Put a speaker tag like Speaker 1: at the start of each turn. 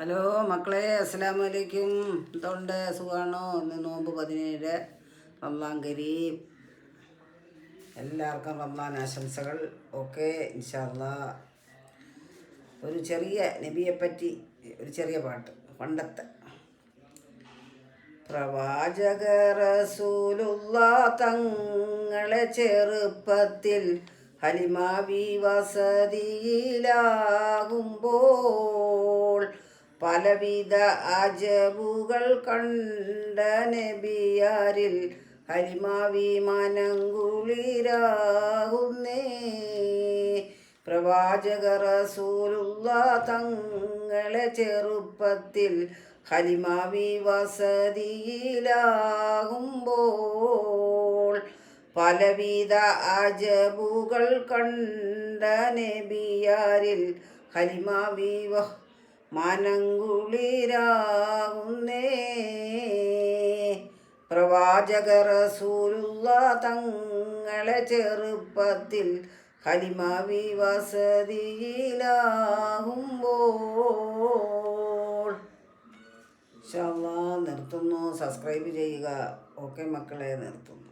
Speaker 1: Hello മക്കളെ, അസ്സലാമു അലൈക്കും. എന്തുണ്ട്, സുഖമാണോ? ഇന്ന് നോമ്പ് 17 റമളാൻ കരീം. എല്ലാവർക്കും റമളാൻ ആശംസകൾ. ഓക്കെ, ഇൻഷാ അല്ലാഹ്. ഒരു ചെറിയ നബിയെപ്പറ്റി ഒരു ചെറിയ പാട്ട്, പണ്ടത്തെ. പ്രവാചക റസൂലുള്ളാഹ് തങ്ങളെ ചെറുപ്പത്തിൽ ഹലിമാവി വസതിയിലാകുമ്പോൾ പലവിധ അജബുകൾ കണ്ട നബിയാരിൽ ഹലിമാവി മനംകുളിരാകുന്നേ. പ്രവാചക റസൂലുള്ളാഹ് തങ്ങളെ ചെറുപ്പത്തിൽ ഹലിമാവി വസതിയിലാകുമ്പോൾ പലവിധ അജബുകൾ കണ്ട നബിയാരിൽ ഹലിമാവി മനംകുളിരാകുന്നേ. പ്രവാചക റസൂലുള്ളാഹ് തങ്ങളെ ചെറുപ്പത്തിൽ ഹലിമാവി വസതിയിലാകുമ്പോൾ. ഇൻഷാ അല്ലാഹ് നിർത്തുന്നു. സബ്സ്ക്രൈബ് ചെയ്യുക. ഓക്കെ മക്കളെ, നിർത്തുന്നു.